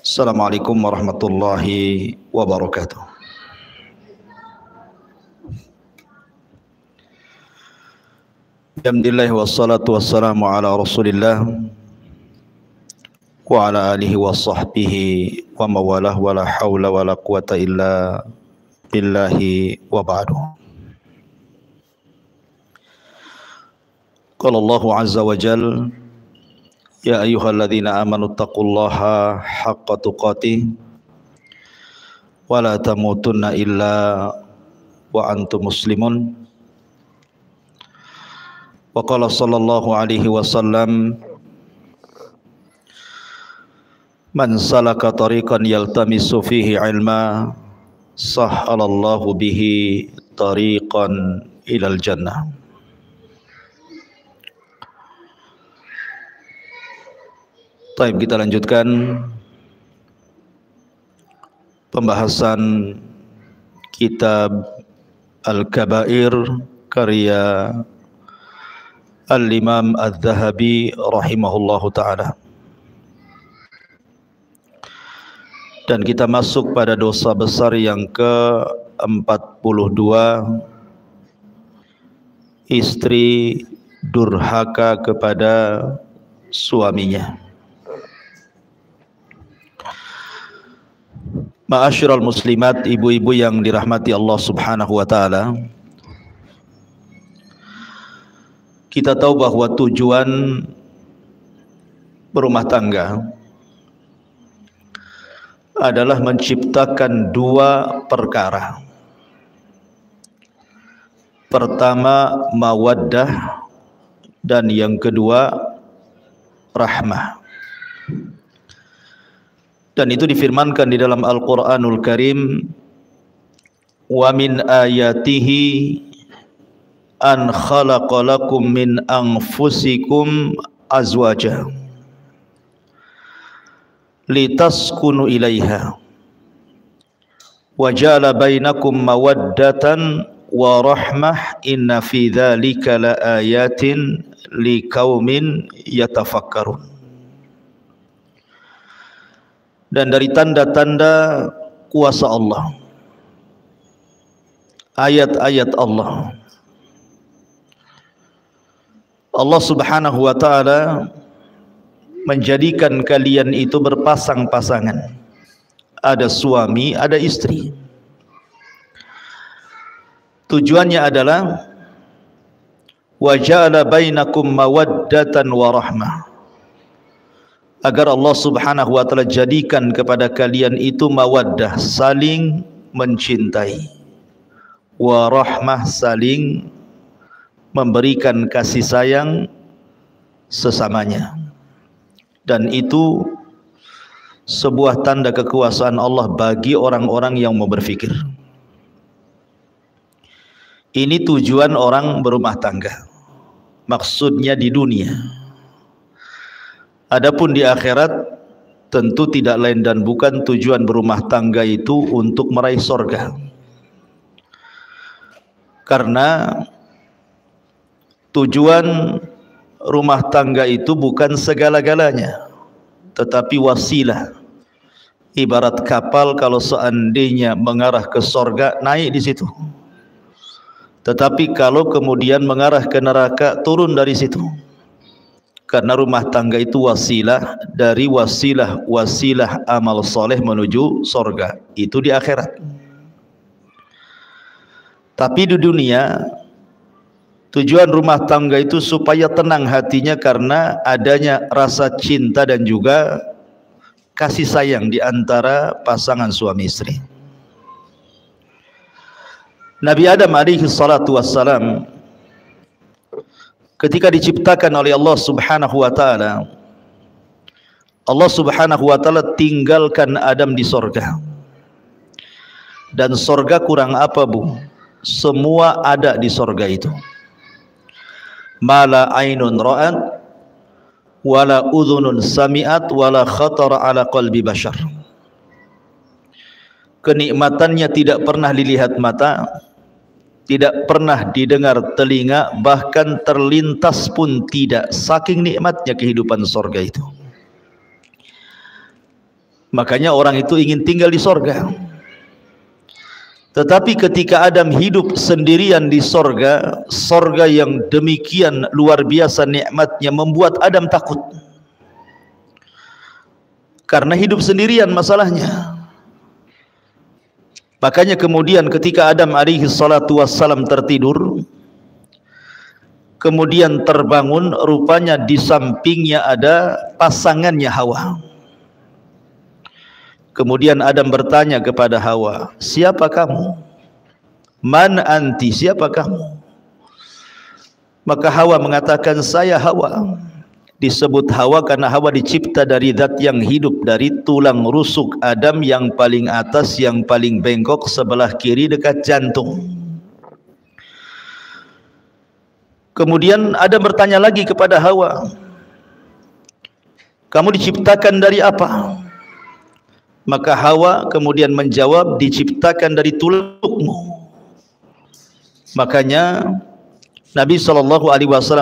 Assalamualaikum warahmatullahi wabarakatuh. Alhamdulillah wassalatu wassalamu ala Rasulillah wa ala alihi wa sahbihi wa mawalah wa la hawla wa la quwata illa billahi wa ba'du. Qala Allahu azza wa jalla ya ayyuhalladzina amanu taqullaha haqqa tuqatih wa la tamutunna illa wa antum muslimun. Wa qala sallallahu alaihi wasallam man salaka tariqan yaltamisu fihi ilma sahhalallahu bihi tariqan ilal jannah. Baik, kita lanjutkan pembahasan kitab Al-Kabair karya Al-Imam Al-Zahabi rahimahullahu ta'ala. Dan kita masuk pada dosa besar yang ke-42, istri durhaka kepada suaminya. Ma'asyiral muslimat, ibu-ibu yang dirahmati Allah subhanahu wa ta'ala, kita tahu bahwa tujuan berumah tangga adalah menciptakan dua perkara. Pertama, mawaddah, dan yang kedua, rahmah. Dan itu difirmankan di dalam Al-Quranul Karim, wa min ayatihi an khalaqa lakum min anfusikum azwaja litaskunu ilaiha wa ja'ala bainakum mawaddatan wa rahmah inna fi dzalika laayatin liqaumin yatafakkarun. Dan dari tanda-tanda kuasa Allah, ayat-ayat Allah, Allah subhanahu wa ta'ala menjadikan kalian itu berpasang-pasangan. Ada suami, ada istri. Tujuannya adalah wa ja'ala bainakum mawaddatan wa rahmah, agar Allah subhanahu wa ta'ala jadikan kepada kalian itu mawaddah, saling mencintai, wa rahmah, saling memberikan kasih sayang sesamanya. Dan itu sebuah tanda kekuasaan Allah bagi orang-orang yang mau berfikir. Ini tujuan orang berumah tangga, maksudnya di dunia. Adapun di akhirat tentu tidak lain dan bukan tujuan berumah tangga itu untuk meraih sorga. Karena tujuan rumah tangga itu bukan segala-galanya, tetapi wasilah. Ibarat kapal, kalau seandainya mengarah ke sorga, naik di situ. Tetapi kalau kemudian mengarah ke neraka, turun dari situ. Karena rumah tangga itu wasilah dari wasilah amal soleh menuju sorga. Itu di akhirat. Tapi di dunia, tujuan rumah tangga itu supaya tenang hatinya karena adanya rasa cinta dan juga kasih sayang di antara pasangan suami istri. Nabi Adam alaihi salatu wassalam ketika diciptakan oleh Allah subhanahu wa ta'ala, Allah subhanahu wa ta'ala tinggalkan Adam di sorga. Dan sorga kurang apa, Bu? Semua ada di sorga itu. Mala ainun ra'at wala udhunun sami'at wala khatara ala qalbi bashar. Kenikmatannya tidak pernah dilihat mata, tidak pernah didengar telinga, bahkan terlintas pun tidak, saking nikmatnya kehidupan sorga itu. Makanya orang itu ingin tinggal di sorga. Tetapi ketika Adam hidup sendirian di sorga, sorga yang demikian luar biasa nikmatnya membuat Adam takut. Karena hidup sendirian masalahnya. Makanya kemudian ketika Adam alaihi salatu wassalam tertidur, kemudian terbangun, rupanya di sampingnya ada pasangannya Hawa. Kemudian Adam bertanya kepada Hawa, siapa kamu? Man anti, siapa kamu? Maka Hawa mengatakan, saya Hawa. Disebut Hawa karena Hawa dicipta dari zat yang hidup, dari tulang rusuk Adam yang paling atas, yang paling bengkok sebelah kiri dekat jantung. Kemudian Adam bertanya lagi kepada Hawa, kamu diciptakan dari apa? Maka Hawa kemudian menjawab, diciptakan dari tulangmu. Makanya Nabi SAW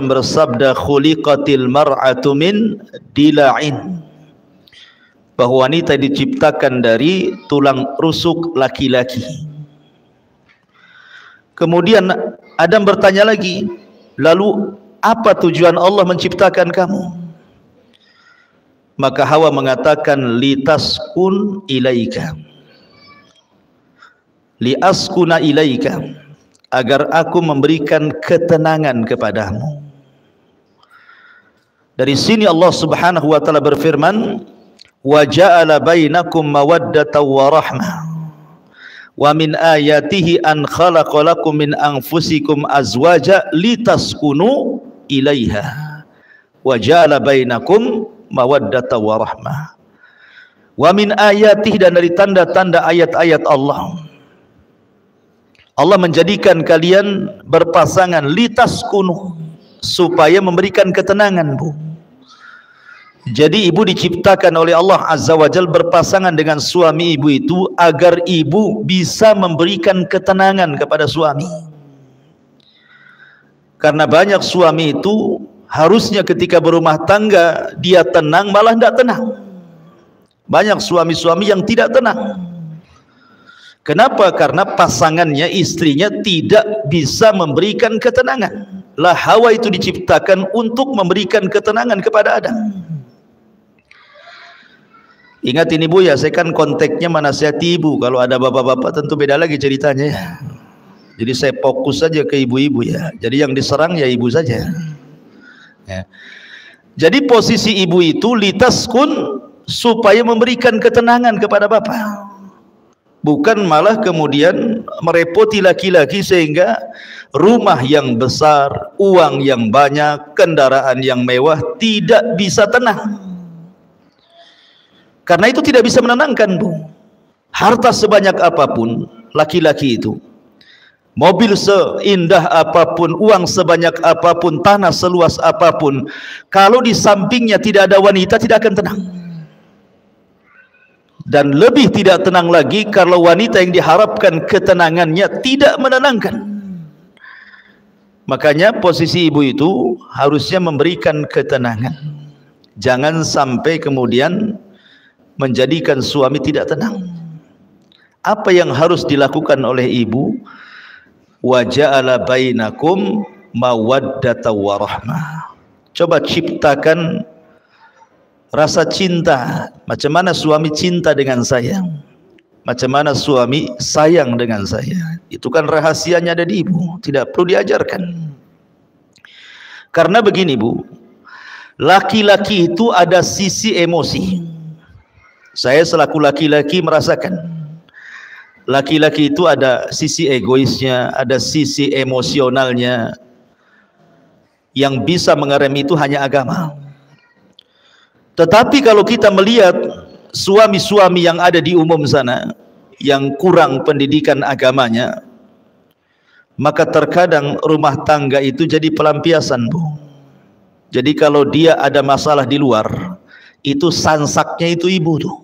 bersabda, khuliqatil mar'atu min dila'in, bahwa wanita diciptakan dari tulang rusuk laki-laki. Kemudian Adam bertanya lagi, lalu apa tujuan Allah menciptakan kamu? Maka Hawa mengatakan, litaskun ilaika, liaskuna ilaika, agar aku memberikan ketenangan kepadamu. Dari sini Allah Subhanahu wa taala berfirman, wa ja'ala bainakum mawaddatan wa rahmah wa min ayatihi an khalaqa lakum min anfusikum azwaja litaskunu ilaiha wa ja'ala bainakum mawaddatan wa rahmah wa min ayatihi, dan dari tanda-tanda ayat-ayat Allah, Allah menjadikan kalian berpasangan, litaskunu, supaya memberikan ketenangan, Bu. Jadi ibu diciptakan oleh Allah Azza wa Jalla berpasangan dengan suami ibu itu agar ibu bisa memberikan ketenangan kepada suami. Karena banyak suami itu harusnya ketika berumah tangga dia tenang, malah tidak tenang. Banyak suami-suami yang tidak tenang. Kenapa? Karena pasangannya, istrinya tidak bisa memberikan ketenangan. Lah Hawa itu diciptakan untuk memberikan ketenangan kepada Adam. Ingat ini Bu ya, saya kan konteksnya menasihati ibu. Kalau ada bapak-bapak tentu beda lagi ceritanya ya. Jadi saya fokus saja ke ibu-ibu ya. Jadi yang diserang ya ibu saja ya. Jadi posisi ibu itu litaskun, supaya memberikan ketenangan kepada bapak, bukan malah kemudian merepoti laki-laki sehingga rumah yang besar, uang yang banyak, kendaraan yang mewah tidak bisa tenang. Karena itu tidak bisa menenangkan, Bu. Harta sebanyak apapun laki-laki itu, mobil seindah apapun, uang sebanyak apapun, tanah seluas apapun, kalau di sampingnya tidak ada wanita tidak akan tenang. Dan lebih tidak tenang lagi kalau wanita yang diharapkan ketenangannya tidak menenangkan. Makanya posisi ibu itu harusnya memberikan ketenangan. Jangan sampai kemudian menjadikan suami tidak tenang. Apa yang harus dilakukan oleh ibu? Wa ja'ala bainakum mawaddatan wa rahmah. Coba ciptakan rasa cinta. Macam mana suami cinta dengan saya, macam mana suami sayang dengan saya. Itu kan rahasianya ada di ibu, tidak perlu diajarkan. Karena begini Bu, laki-laki itu ada sisi emosi. Saya selaku laki-laki merasakan, laki-laki itu ada sisi egoisnya, ada sisi emosionalnya. Yang bisa mengerem itu hanya agama. Tetapi kalau kita melihat suami-suami yang ada di umum sana yang kurang pendidikan agamanya, maka terkadang rumah tangga itu jadi pelampiasan, Bu. Jadi kalau dia ada masalah di luar, itu sansaknya itu ibu tuh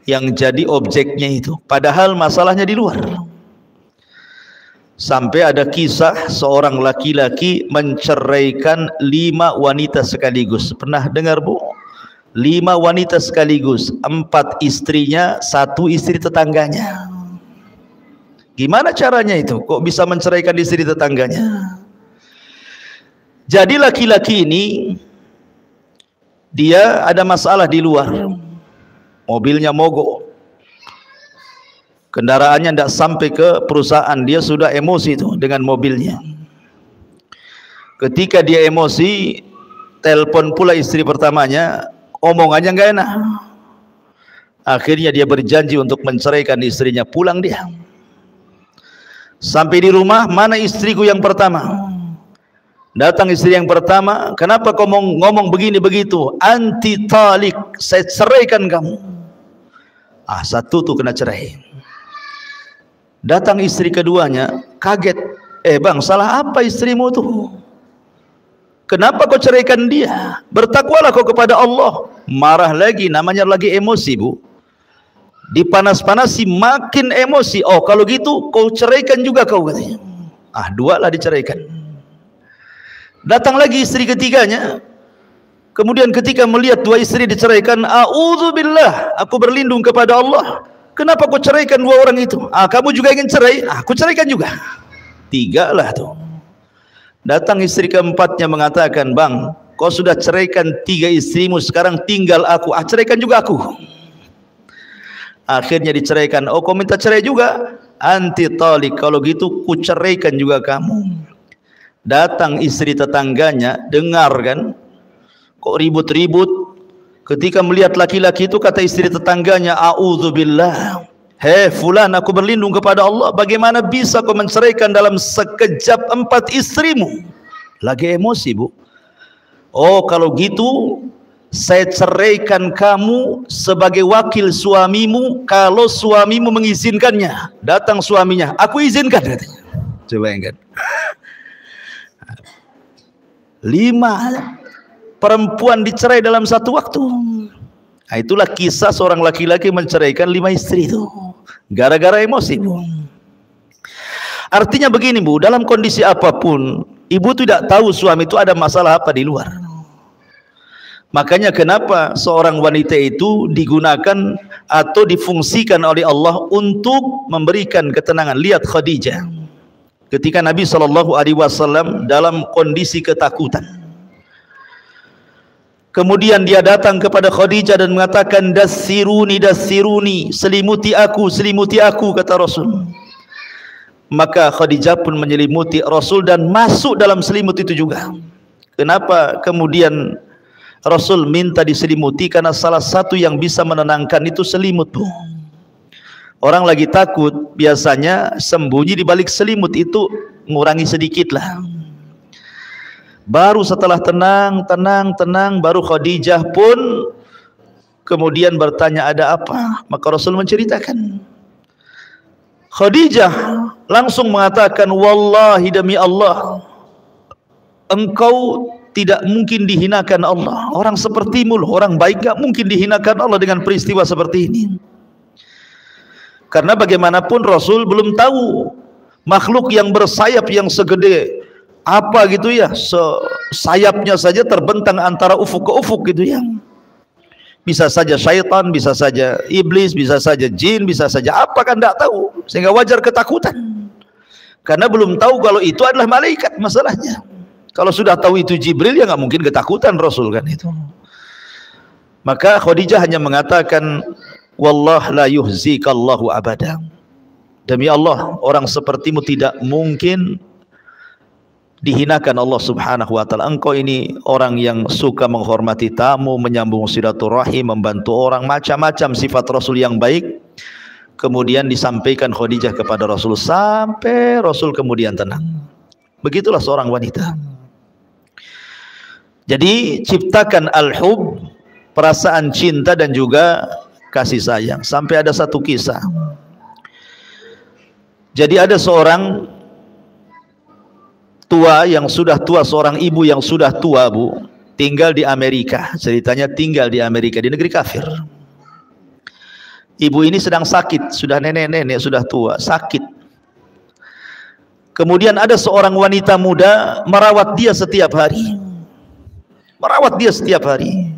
yang jadi objeknya itu, padahal masalahnya di luar. Sampai ada kisah seorang laki-laki menceraikan 5 wanita sekaligus. Pernah dengar, Bu? 5 wanita sekaligus, 4 istrinya, 1 istri tetangganya. Gimana caranya itu? Kok bisa menceraikan istri tetangganya? Jadi laki-laki ini dia ada masalah di luar, mobilnya mogok, kendaraannya tidak sampai ke perusahaan, dia sudah emosi itu dengan mobilnya. Ketika dia emosi, telepon pula istri pertamanya, omongannya nggak enak. Akhirnya dia berjanji untuk menceraikan istrinya, pulang dia. Sampai di rumah, mana istriku yang pertama? Datang istri yang pertama, kenapa kau ngomong begini begitu? Anti talik, saya ceraikan kamu. Satu tuh kena cerai. Datang istri keduanya, kaget. Bang, salah apa istrimu tuh? Kenapa kau ceraikan dia? Bertakwalah kau kepada Allah. Marah lagi, namanya lagi emosi, Bu. Dipanas-panasi makin emosi. Oh, kalau gitu kau ceraikan juga kau, katanya. 2 lah diceraikan. Datang lagi istri ketiganya. Kemudian ketika melihat 2 istri diceraikan, a'udzubillah, aku berlindung kepada Allah. Kenapa kau ceraikan 2 orang itu? Kamu juga ingin cerai? Aku ceraikan juga. 3 lah tuh. Datang istri keempatnya mengatakan, bang, kau sudah ceraikan 3 istrimu, sekarang tinggal aku. Ceraikan juga aku. Akhirnya diceraikan. Oh, kau minta cerai juga? Anti talik, kalau gitu ku ceraikan juga kamu. Datang istri tetangganya, dengar kan, kok ribut-ribut. Ketika melihat laki-laki itu, kata istri tetangganya, a'udzubillah, hei fulan, aku berlindung kepada Allah, bagaimana bisa kau menceraikan dalam sekejap 4 istrimu? Lagi emosi, Bu. Oh, kalau gitu saya ceraikan kamu sebagai wakil suamimu, kalau suamimu mengizinkannya. Datang suaminya, aku izinkan, katanya. Coba ingat, 5 perempuan dicerai dalam satu waktu. Itulah kisah seorang laki-laki menceraikan 5 istri itu, gara-gara emosi, Bu. Artinya begini, Bu, dalam kondisi apapun, ibu tidak tahu suami itu ada masalah apa di luar. Makanya kenapa seorang wanita itu digunakan atau difungsikan oleh Allah untuk memberikan ketenangan. Lihat Khadijah, ketika Nabi SAW dalam kondisi ketakutan, kemudian dia datang kepada Khadijah dan mengatakan, dassiruni, dassiruni, selimuti aku, kata Rasul. Maka Khadijah pun menyelimuti Rasul dan masuk dalam selimut itu juga. Kenapa kemudian Rasul minta diselimuti? Karena salah satu yang bisa menenangkan itu selimut, Bu. Orang lagi takut, biasanya sembunyi di balik selimut itu, ngurangi sedikit lah. Baru setelah tenang, baru Khadijah pun kemudian bertanya, ada apa? Maka Rasul menceritakan. Khadijah langsung mengatakan, wallahi, demi Allah, engkau tidak mungkin dihinakan Allah. Orang sepertimu loh, orang baik, gak mungkin dihinakan Allah dengan peristiwa seperti ini. Karena bagaimanapun Rasul belum tahu makhluk yang bersayap yang segede apa gitu ya, sayapnya saja terbentang antara ufuk ke ufuk gitu ya. Bisa saja syaitan, bisa saja iblis, bisa saja jin, bisa saja apa, kan tidak tahu. Sehingga wajar ketakutan. Karena belum tahu kalau itu adalah malaikat masalahnya. Kalau sudah tahu itu Jibril, ya nggak mungkin ketakutan Rasul kan itu. Maka Khadijah hanya mengatakan, wallah la yuhzikallahu abada. Demi Allah, orang sepertimu tidak mungkin dihinakan Allah subhanahu wa ta'ala. Engkau ini orang yang suka menghormati tamu, menyambung silaturahim, membantu orang, macam-macam sifat Rasul yang baik. Kemudian disampaikan Khadijah kepada Rasul, sampai Rasul kemudian tenang. Begitulah seorang wanita. Jadi ciptakan al-hub, perasaan cinta dan juga kasih sayang. Sampai ada satu kisah. Jadi ada seorang tua yang sudah tua, seorang ibu yang sudah tua, Bu, tinggal di Amerika. Ceritanya tinggal di Amerika, di negeri kafir. Ibu ini sedang sakit, sudah nenek-nenek, sudah tua, sakit. Kemudian ada seorang wanita muda merawat dia setiap hari. Merawat dia setiap hari.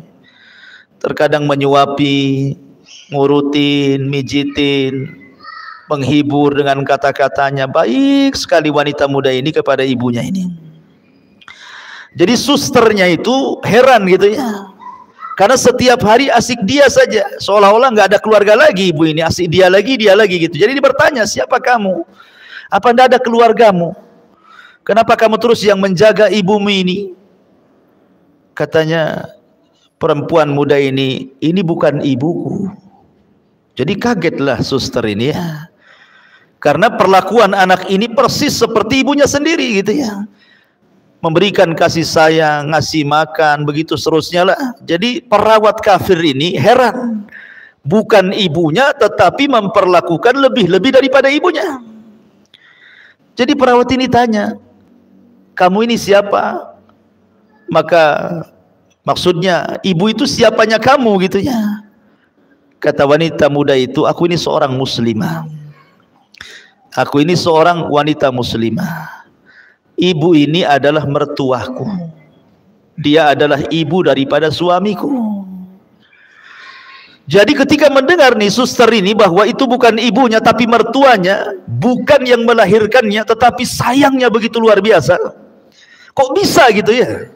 Terkadang menyuapi, ngurutin, mijitin, menghibur dengan kata-katanya. Baik sekali wanita muda ini kepada ibunya ini. Jadi susternya itu heran gitu ya. Karena setiap hari asik dia saja, seolah-olah nggak ada keluarga lagi ibu ini, asik dia lagi gitu. Jadi dia bertanya, siapa kamu? Apa tidak ada keluargamu? Kenapa kamu terus yang menjaga ibumu ini? Katanya perempuan muda ini bukan ibuku. Jadi kagetlah suster ini ya, karena perlakuan anak ini persis seperti ibunya sendiri gitu ya. Memberikan kasih sayang, ngasih makan, begitu seterusnya lah. Jadi perawat kafir ini heran, bukan ibunya tetapi memperlakukan lebih daripada ibunya. Jadi perawat ini tanya, kamu ini siapa? Maka maksudnya ibu itu siapanya kamu gitu ya. Kata wanita muda itu, aku ini seorang muslimah. Aku ini seorang wanita muslimah. Ibu ini adalah mertuaku. Dia adalah ibu daripada suamiku. Jadi ketika mendengar nih suster ini bahwa itu bukan ibunya tapi mertuanya, bukan yang melahirkannya tetapi sayangnya begitu luar biasa. Kok bisa gitu ya?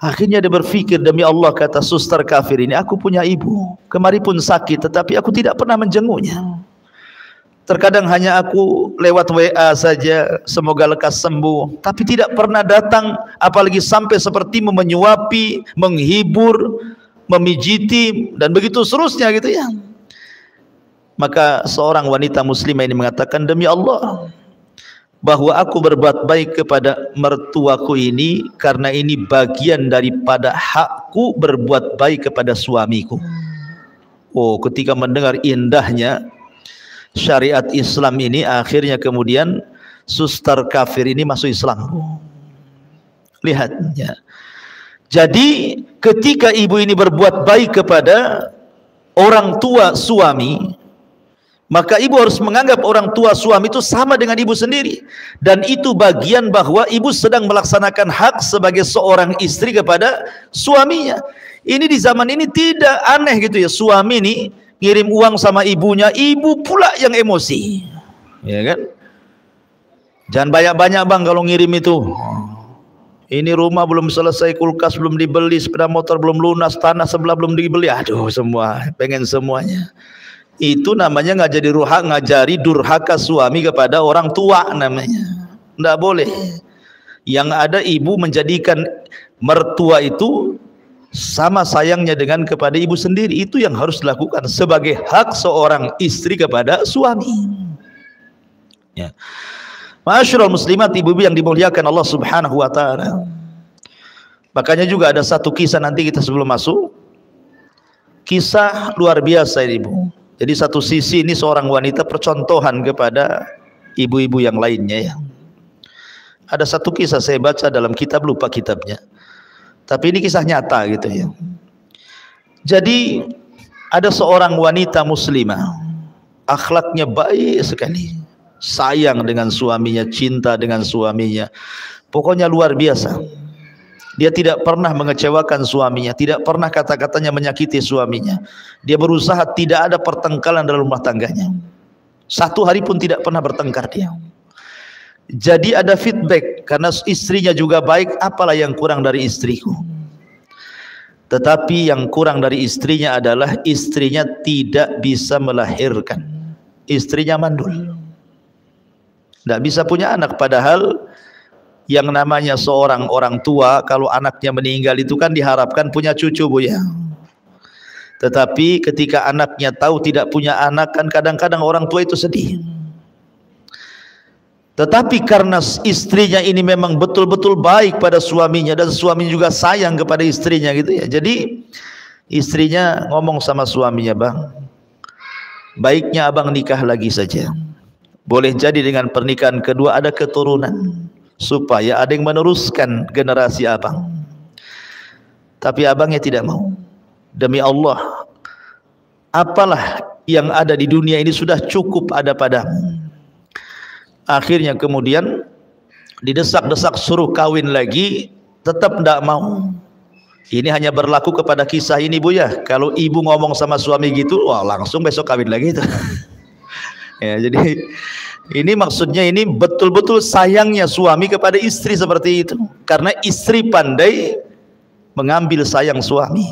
Akhirnya dia berpikir, demi Allah, kata suster kafir ini, aku punya ibu. Kemarin pun sakit tetapi aku tidak pernah menjenguknya. Terkadang hanya aku lewat WA saja, semoga lekas sembuh, tapi tidak pernah datang, apalagi sampai seperti menyuapi, menghibur, memijiti, dan begitu seterusnya gitu ya. Maka seorang wanita muslimah ini mengatakan, demi Allah, bahwa aku berbuat baik kepada mertuaku ini karena ini bagian daripada hakku berbuat baik kepada suamiku. Oh, ketika mendengar indahnya syariat Islam ini, akhirnya kemudian suster kafir ini masuk Islam. Lihat ya. Jadi ketika ibu ini berbuat baik kepada orang tua suami, maka ibu harus menganggap orang tua suami itu sama dengan ibu sendiri. Dan itu bagian bahwa ibu sedang melaksanakan hak sebagai seorang istri kepada suaminya. Ini di zaman ini tidak aneh gitu ya, suami ini ngirim uang sama ibunya, ibu pula yang emosi, ya kan? Jangan banyak-banyak bang kalau ngirim itu. Ini rumah belum selesai, kulkas belum dibeli, sepeda motor belum lunas, tanah sebelah belum dibeli. Aduh, semua pengen semuanya. Itu namanya ngajari durhaka suami kepada orang tua namanya. Nggak boleh. Yang ada ibu menjadikan mertua itu sama sayangnya dengan kepada ibu sendiri. Itu yang harus dilakukan sebagai hak seorang istri kepada suami ya. Ma'asyiral muslimat, ibu-ibu yang dimuliakan Allah subhanahu wa ta'ala. Makanya juga ada satu kisah nanti kita sebelum masuk, kisah luar biasa ini ibu. Jadi satu sisi ini seorang wanita percontohan kepada ibu-ibu yang lainnya ya. Ada satu kisah saya baca dalam kitab, lupa kitabnya, tapi ini kisah nyata gitu ya. Jadi ada seorang wanita muslimah, akhlaknya baik sekali, sayang dengan suaminya, cinta dengan suaminya, pokoknya luar biasa. Dia tidak pernah mengecewakan suaminya, tidak pernah kata-katanya menyakiti suaminya. Dia berusaha tidak ada pertengkaran dalam rumah tangganya. Satu hari pun tidak pernah bertengkar dia. Jadi ada feedback, karena istrinya juga baik, apalah yang kurang dari istriku. Tetapi yang kurang dari istrinya adalah istrinya tidak bisa melahirkan. Istrinya mandul, tidak bisa punya anak. Padahal yang namanya seorang orang tua, kalau anaknya meninggal itu kan diharapkan punya cucu bu ya. Tetapi ketika anaknya tahu tidak punya anak, kan kadang-kadang orang tua itu sedih. Tetapi karena istrinya ini memang betul-betul baik pada suaminya, dan suami juga sayang kepada istrinya gitu ya. Jadi istrinya ngomong sama suaminya, bang, baiknya abang nikah lagi saja. Boleh jadi dengan pernikahan kedua ada keturunan, supaya ada yang meneruskan generasi abang. Tapi abangnya tidak mau. Demi Allah, apalah yang ada di dunia ini sudah cukup ada padamu. Akhirnya kemudian didesak-desak suruh kawin lagi, tetap tidak mau. Ini hanya berlaku kepada kisah ini Bu ya. Kalau ibu ngomong sama suami gitu, wah langsung besok kawin lagi itu. Ya, jadi ini maksudnya ini betul-betul sayangnya suami kepada istri seperti itu. Karena istri pandai mengambil sayang suami.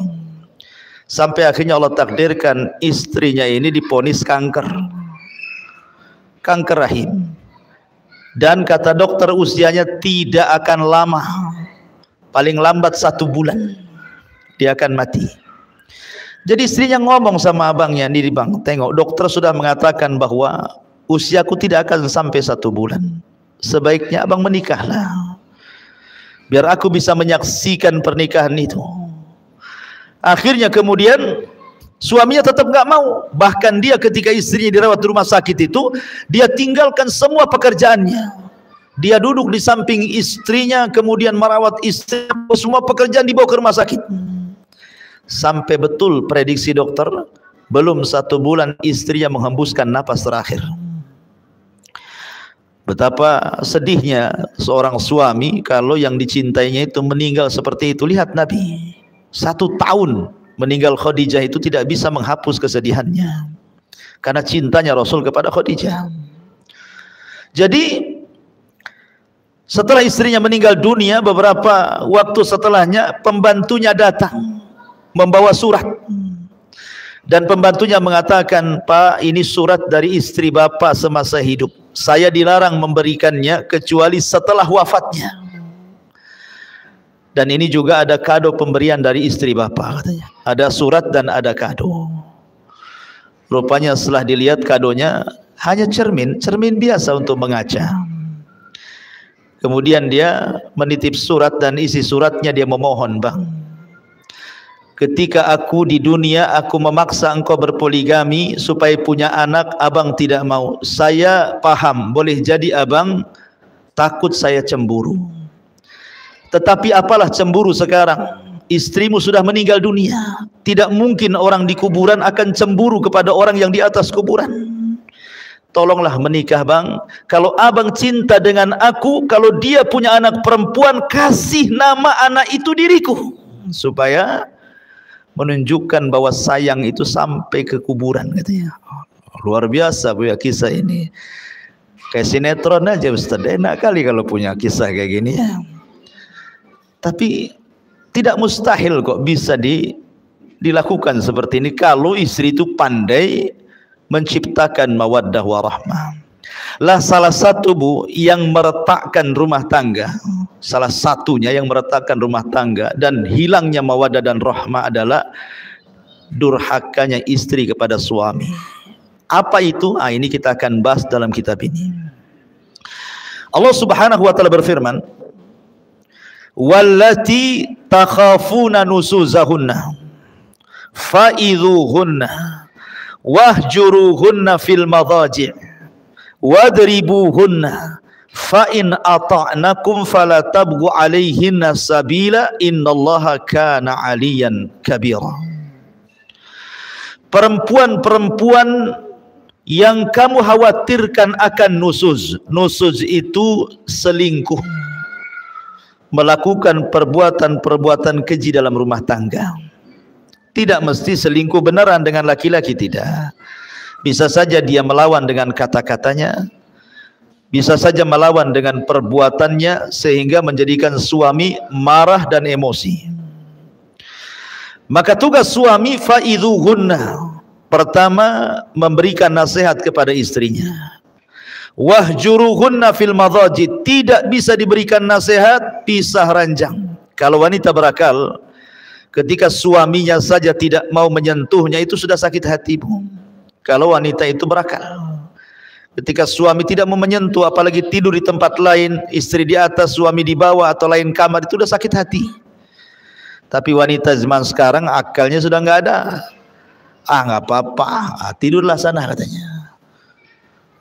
Sampai akhirnya Allah takdirkan istrinya ini diponis kanker. Kanker rahim. Dan kata dokter usianya tidak akan lama. Paling lambat 1 bulan. Dia akan mati. Jadi istrinya ngomong sama abangnya, nih bang, tengok dokter sudah mengatakan bahwa usiaku tidak akan sampai 1 bulan. Sebaiknya abang menikahlah, biar aku bisa menyaksikan pernikahan itu. Akhirnya kemudian suaminya tetap nggak mau. Bahkan dia ketika istrinya dirawat di rumah sakit itu, dia tinggalkan semua pekerjaannya. Dia duduk di samping istrinya, kemudian merawat istri, semua pekerjaan dibawa ke rumah sakit. Sampai betul prediksi dokter, belum 1 bulan istrinya menghembuskan napas terakhir. Betapa sedihnya seorang suami kalau yang dicintainya itu meninggal seperti itu. Lihat Nabi, 1 tahun meninggal Khadijah itu tidak bisa menghapus kesedihannya. Karena cintanya Rasul kepada Khadijah. Jadi setelah istrinya meninggal dunia, beberapa waktu setelahnya pembantunya datang membawa surat, dan pembantunya mengatakan, Pak, ini surat dari istri Bapak semasa hidup, saya dilarang memberikannya kecuali setelah wafatnya, dan ini juga ada kado pemberian dari istri Bapak, katanya. Ada surat dan ada kado. Rupanya setelah dilihat kadonya hanya cermin biasa untuk mengaca. Kemudian dia menitip surat, dan isi suratnya dia memohon, Bang, ketika aku di dunia aku memaksa engkau berpoligami supaya punya anak, abang tidak mau. Saya paham, boleh jadi abang takut saya cemburu. Tetapi apalah cemburu sekarang, istrimu sudah meninggal dunia. Tidak mungkin orang di kuburan akan cemburu kepada orang yang di atas kuburan. Tolonglah menikah bang. Kalau abang cinta dengan aku, kalau dia punya anak perempuan, kasih nama anak itu diriku, supaya menunjukkan bahwa sayang itu sampai ke kuburan, katanya. Luar biasa Bu ya kisah ini. Kayak sinetron aja Ustaz. Enak kali kalau punya kisah kayak gini ya. Tapi tidak mustahil kok bisa dilakukan seperti ini kalau istri itu pandai menciptakan mawaddah warahmah. Lah salah satu Bu yang meretakkan rumah tangga, salah satunya yang meretakkan rumah tangga dan hilangnya mawaddah dan rahmah adalah durhakanya istri kepada suami. Apa itu? Ini kita akan bahas dalam kitab ini. Allah Subhanahu wa taala berfirman, "Wallati takhafuna nusuzahunna fa'idhuhunna wahjuruhunna fil madhaji' wadribuhunna fa in ata'nakum fala tabghu 'alaihinna sabila innallaha kana 'aliyan kabira." Perempuan-perempuan yang kamu khawatirkan akan nusuz. Nusuz itu selingkuh, melakukan perbuatan-perbuatan keji dalam rumah tangga. Tidak mesti selingkuh beneran dengan laki-laki, tidak. Bisa saja dia melawan dengan kata-katanya, bisa saja melawan dengan perbuatannya sehingga menjadikan suami marah dan emosi. Maka tugas suami fa'idhuhunna, pertama memberikan nasihat kepada istrinya. Wahjuruhunna fil madhaji, tidak bisa diberikan nasihat, pisah ranjang. Kalau wanita berakal, ketika suaminya saja tidak mau menyentuhnya, itu sudah sakit hati Bu. Kalau wanita itu berakal, ketika suami tidak mau menyentuh, apalagi tidur di tempat lain, istri di atas, suami di bawah atau lain kamar, itu sudah sakit hati. Tapi wanita zaman sekarang akalnya sudah nggak ada. Nggak apa-apa, tidurlah sana, katanya.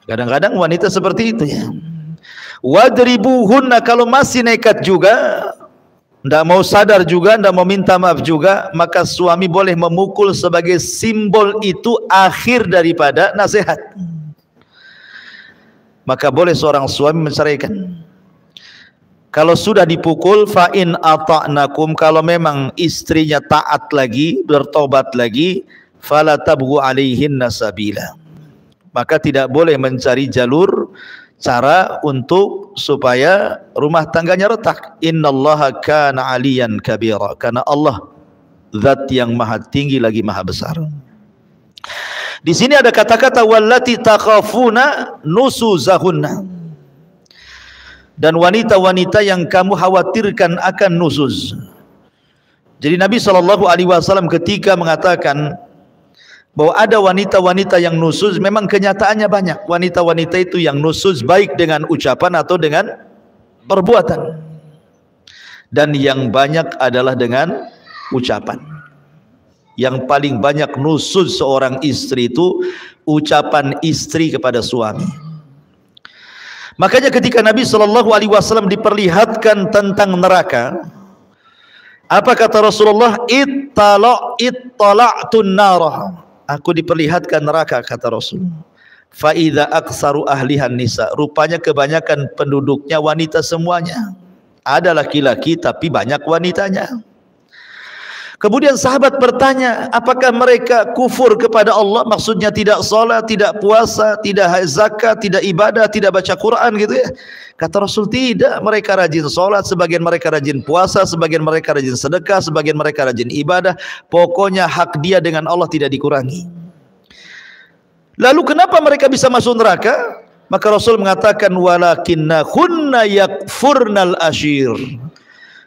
Kadang-kadang wanita seperti itu ya. Wadribuhunna, kalau masih nekat juga, ndak mau sadar juga, ndak mau minta maaf juga, maka suami boleh memukul sebagai simbol itu akhir daripada nasihat. Maka boleh seorang suami menceraikan. Kalau sudah dipukul, fa in ata'nakum, kalau memang istrinya taat lagi, bertobat lagi, fala tabghu alaihinna sabila, maka tidak boleh mencari jalur cara untuk supaya rumah tangganya retak. Innallaha kana aliyan kabira, karena Allah zat yang maha tinggi lagi maha besar. Di sini ada kata-kata wallati takhafuna nusuzahunna, dan wanita-wanita yang kamu khawatirkan akan nusuz. Jadi Nabi SAW ketika mengatakan bahwa ada wanita-wanita yang nusuz, memang kenyataannya banyak wanita-wanita itu yang nusuz, baik dengan ucapan atau dengan perbuatan, dan yang banyak adalah dengan ucapan. Yang paling banyak nusuz seorang istri itu ucapan istri kepada suami. Makanya ketika Nabi SAW diperlihatkan tentang neraka, apa kata Rasulullah? Ittala'tun narah, aku diperlihatkan neraka, kata Rasul. Fa idza aktsaru ahlihan nisa, rupanya kebanyakan penduduknya wanita semuanya. Ada laki-laki tapi banyak wanitanya. Kemudian sahabat bertanya, apakah mereka kufur kepada Allah? Maksudnya tidak salat, tidak puasa, tidak zakat, tidak ibadah, tidak baca Quran gitu ya. Kata Rasul, tidak, mereka rajin salat, sebagian mereka rajin puasa, sebagian mereka rajin sedekah, sebagian mereka rajin ibadah. Pokoknya hak dia dengan Allah tidak dikurangi. Lalu kenapa mereka bisa masuk neraka? Maka Rasul mengatakan walakinnahunna yakfurnal ashir,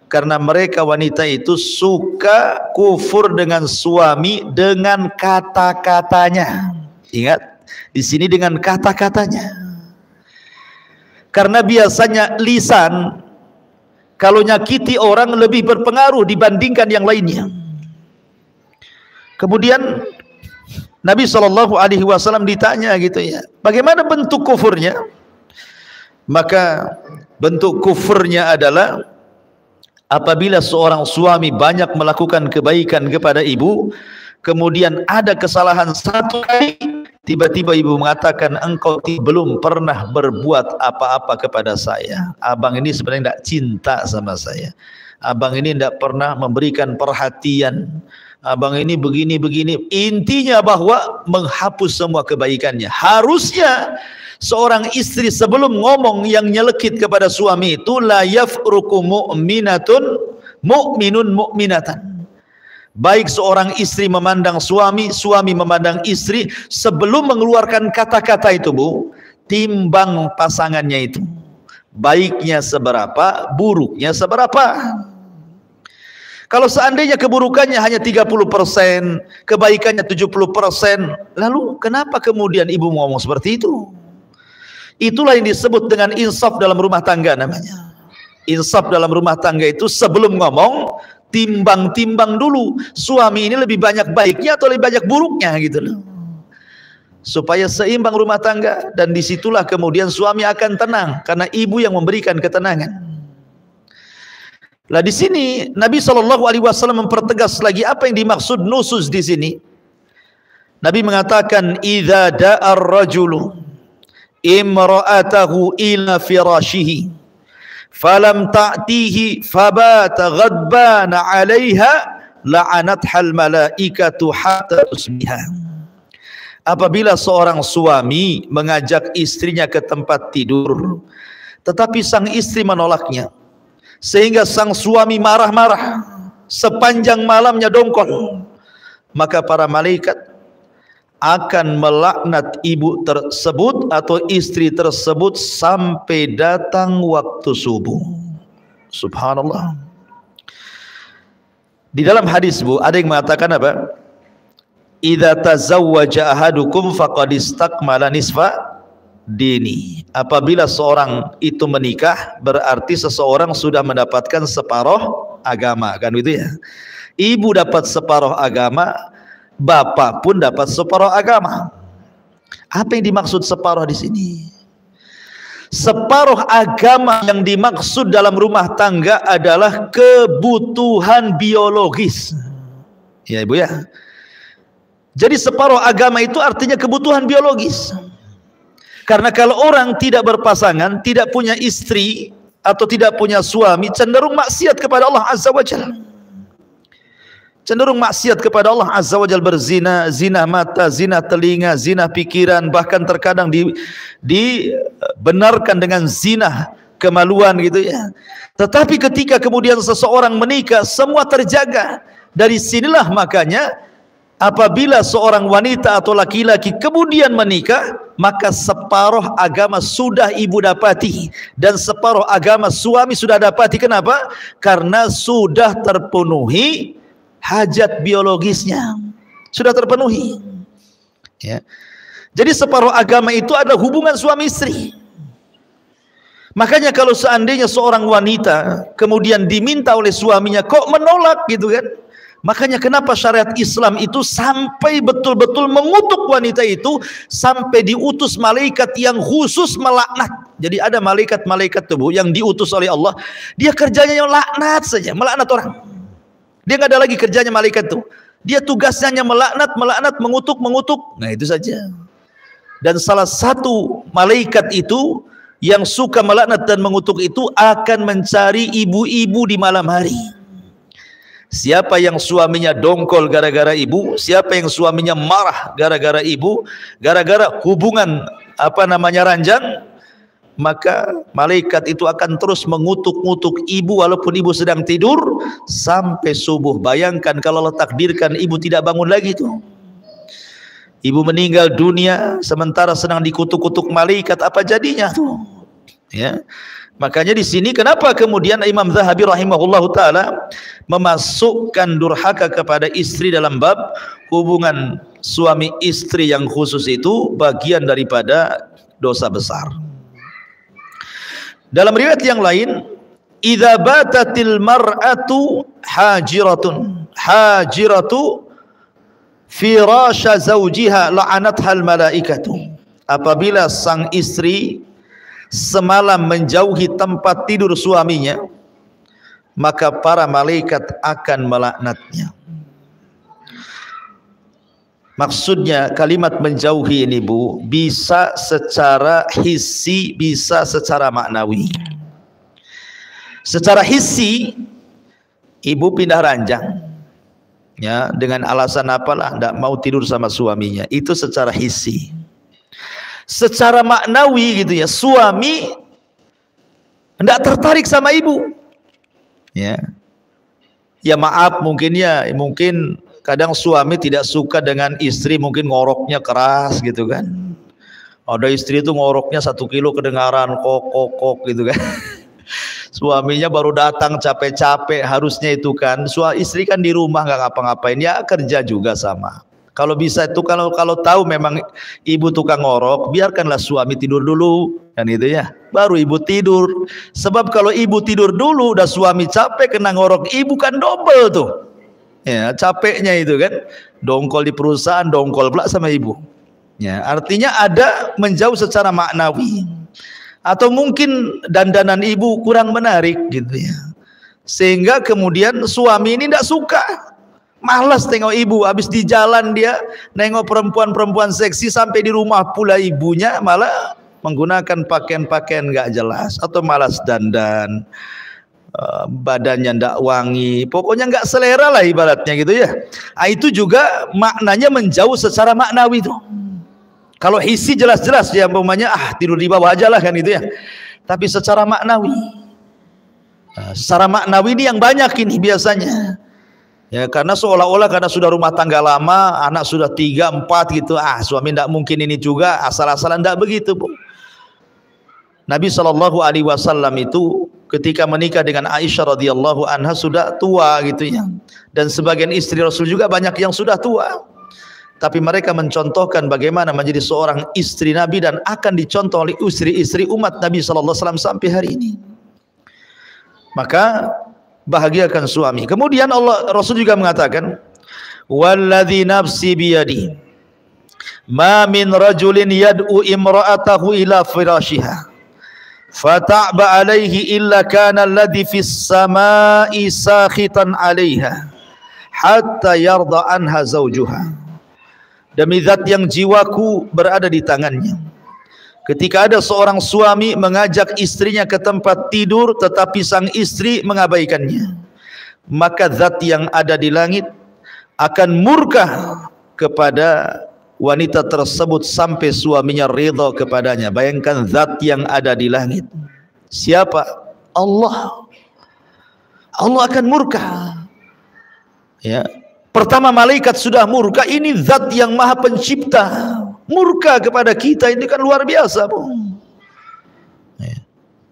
karena mereka wanita itu suka kufur dengan suami dengan kata-katanya. Ingat, di sini dengan kata-katanya. Karena biasanya lisan kalau nyakiti orang lebih berpengaruh dibandingkan yang lainnya. Kemudian Nabi SAW ditanya gitu ya, bagaimana bentuk kufurnya? Maka bentuk kufurnya adalah apabila seorang suami banyak melakukan kebaikan kepada ibu, kemudian ada kesalahan satu kali, tiba-tiba ibu mengatakan, engkau belum pernah berbuat apa-apa kepada saya. Abang ini sebenarnya tidak cinta sama saya. Abang ini tidak pernah memberikan perhatian. Abang ini begini-begini. Intinya bahwa menghapus semua kebaikannya. Harusnya seorang istri sebelum ngomong yang nyelekit kepada suami itu, la yafruku mu'minun mu'minatan. Baik seorang istri memandang suami, suami memandang istri, sebelum mengeluarkan kata-kata itu Bu, timbang pasangannya itu. Baiknya seberapa, buruknya seberapa. Kalau seandainya keburukannya hanya 30%, kebaikannya 70%, lalu kenapa kemudian ibu ngomong seperti itu? Itulah yang disebut dengan insaf dalam rumah tangga namanya. Insaf dalam rumah tangga itu sebelum ngomong, timbang-timbang dulu. Suami ini lebih banyak baiknya atau lebih banyak buruknya gitu loh. Supaya seimbang rumah tangga, dan disitulah kemudian suami akan tenang karena ibu yang memberikan ketenangan. Lah di sini Nabi SAW mempertegas lagi apa yang dimaksud nusuz di sini. Nabi mengatakan, idza da'ar rajulu imra'atahu ila firashihi falam ta'tihi fabata ghadbana 'alaiha la'anathal malaikatu hatta tusbiha. Apabila seorang suami mengajak istrinya ke tempat tidur, tetapi sang istri menolaknya, sehingga sang suami marah-marah sepanjang malamnya dongkol, maka para malaikat akan melaknat ibu tersebut atau istri tersebut sampai datang waktu subuh. Subhanallah. Di dalam hadis Bu, ada yang mengatakan apa? Idza tazawwaja ahadukum faqad istakmala nisfa dini. Apabila seorang itu menikah, berarti seseorang sudah mendapatkan separuh agama, kan gitu ya. Ibu dapat separuh agama, bapak pun dapat separuh agama. Apa yang dimaksud separuh di sini? Separuh agama yang dimaksud dalam rumah tangga adalah kebutuhan biologis. Ya Ibu ya. Jadi separuh agama itu artinya kebutuhan biologis. Karena kalau orang tidak berpasangan, tidak punya istri, atau tidak punya suami cenderung maksiat kepada Allah Azza wa Jalla. Cenderung maksiat kepada Allah Azza wa Jalla, berzina, zina mata, zina telinga, zina pikiran, bahkan terkadang dibenarkan dengan zina kemaluan gitu ya. Tetapi ketika kemudian seseorang menikah, semua terjaga. Dari sinilah makanya apabila seorang wanita atau laki-laki kemudian menikah, maka separuh agama sudah ibu dapati dan separuh agama suami sudah dapati. Kenapa? Karena sudah terpenuhi hajat biologisnya, sudah terpenuhi ya. Jadi separuh agama itu adalah hubungan suami istri. Makanya kalau seandainya seorang wanita kemudian diminta oleh suaminya kok menolak gitu kan, makanya kenapa syariat Islam itu sampai betul-betul mengutuk wanita itu, sampai diutus malaikat yang khusus melaknat. Jadi ada malaikat-malaikat tubuh yang diutus oleh Allah, dia kerjanya yang laknat saja, melaknat orang. Dia nggak ada lagi kerjanya malaikat itu. Dia tugasnya hanya melaknat, mengutuk. Nah itu saja. Dan salah satu malaikat itu yang suka melaknat dan mengutuk itu akan mencari ibu-ibu di malam hari. Siapa yang suaminya dongkol gara-gara ibu, siapa yang suaminya marah gara-gara ibu, gara-gara hubungan ranjang, maka malaikat itu akan terus mengutuk-ngutuk ibu walaupun ibu sedang tidur sampai subuh. Bayangkan kalau Allah takdirkan ibu tidak bangun lagi tuh. Ibu meninggal dunia sementara sedang dikutuk-kutuk malaikat, apa jadinya tuh? Ya. Makanya di sini kenapa kemudian Imam Zahabi rahimahullahu taala memasukkan durhaka kepada istri dalam bab hubungan suami istri yang khusus itu bagian daripada dosa besar. Dalam riwayat yang lain, idza batatil mar'atu hajiratu firasha zawjiha la'anathal malaikatu. Apabila sang istri semalam menjauhi tempat tidur suaminya, maka para malaikat akan melaknatnya. Maksudnya kalimat menjauhi ini Bu, bisa secara hissi, bisa secara maknawi. Secara hissi, ibu pindah ranjang ya, dengan alasan apalah, tidak mau tidur sama suaminya, itu secara hissi. Secara maknawi gitu ya, suami tidak tertarik sama ibu ya. Ya maaf, mungkin kadang suami tidak suka dengan istri, mungkin ngoroknya keras gitu kan. Ada istri itu ngoroknya 1 kilo kedengaran, kok gitu kan. Suaminya baru datang capek-capek, harusnya itu kan istri kan di rumah nggak ngapa-ngapain, ya kerja juga sama. Kalau bisa itu kalau tahu memang ibu tukang ngorok, biarkanlah suami tidur dulu kan itu ya, baru ibu tidur. Sebab kalau ibu tidur dulu udah suami capek kena ngorok ibu, kan double tuh ya capeknya itu kan, dongkol di perusahaan, dongkol pula sama ibu ya. Artinya ada menjauh secara maknawi, atau mungkin dandanan ibu kurang menarik gitu ya, sehingga kemudian suami ini tidak suka, malas tengok ibu. Habis di jalan dia nengok perempuan-perempuan seksi, sampai di rumah pula ibunya malah menggunakan pakaian-pakaian nggak jelas, atau malas dandan, badannya ndak wangi, pokoknya nggak selera lah ibaratnya gitu ya. Itu juga maknanya menjauh secara maknawi tuh. Kalau hissi jelas-jelas ya, umpamanya tidur di bawah aja lah kan gitu ya. Tapi secara maknawi, secara maknawi ini yang banyak ini biasanya ya, karena seolah-olah karena sudah rumah tangga lama, anak sudah 3, 4 gitu, suami tidak mungkin ini juga asal-asalan, tidak begitu Bu. Nabi SAW itu ketika menikah dengan Aisyah radhiyallahu anha sudah tua gitu ya, dan sebagian istri Rasul juga banyak yang sudah tua, tapi mereka mencontohkan bagaimana menjadi seorang istri Nabi dan akan dicontoh oleh istri-istri umat Nabi SAW sampai hari ini. Maka bahagiakan suami. Kemudian Rasul juga mengatakan, walladzi nafsi biyadi ma min rajulin yad'u imra'atahu ila firashiha fata'ba alaihi illa kana alladhi fis sama'i sakhitan 'alaiha hatta yarda anha zawjuha. Demi zat yang jiwaku berada di tangannya, Ketika ada seorang suami mengajak istrinya ke tempat tidur tetapi sang istri mengabaikannya, maka zat yang ada di langit akan murka kepada wanita tersebut sampai suaminya ridha kepadanya. Bayangkan zat yang ada di langit. Siapa? Allah. Allah akan murka. Ya. Pertama malaikat sudah murka, ini zat yang maha pencipta murka kepada kita, ini kan luar biasa, Bu. Ya.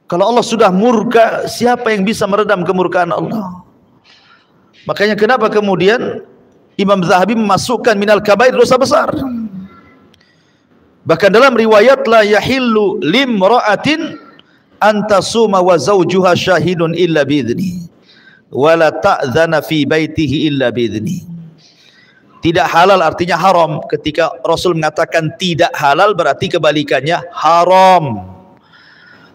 Kalau Allah sudah murka, siapa yang bisa meredam kemurkaan Allah? Makanya kenapa kemudian Imam Zahabi memasukkan minal kabair, dosa besar. Bahkan dalam riwayat, la yahillu limra'atin antasuma wa zawjuha syahidun illa bi'idni wala ta'zana fi baitihi illa bi'idni. Tidak halal artinya haram. Ketika Rasul mengatakan tidak halal, berarti kebalikannya haram.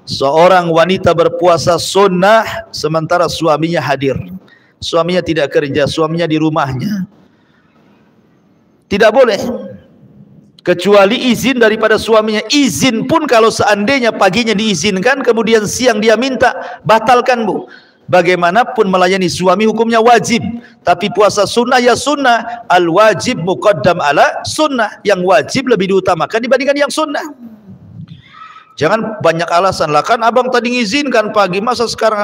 Seorang wanita berpuasa sunnah sementara suaminya hadir. Suaminya tidak kerja, suaminya di rumahnya. Tidak boleh. Kecuali izin daripada suaminya. Izin pun kalau seandainya paginya diizinkan, kemudian siang dia minta, batalkan, Bu. Bagaimanapun melayani suami hukumnya wajib, tapi puasa sunnah ya sunnah. Al wajib muqaddam ala sunnah. Yang wajib lebih diutamakan dibandingkan yang sunnah. Jangan banyak alasan lah, kan abang tadi ngizinkan pagi, masa sekarang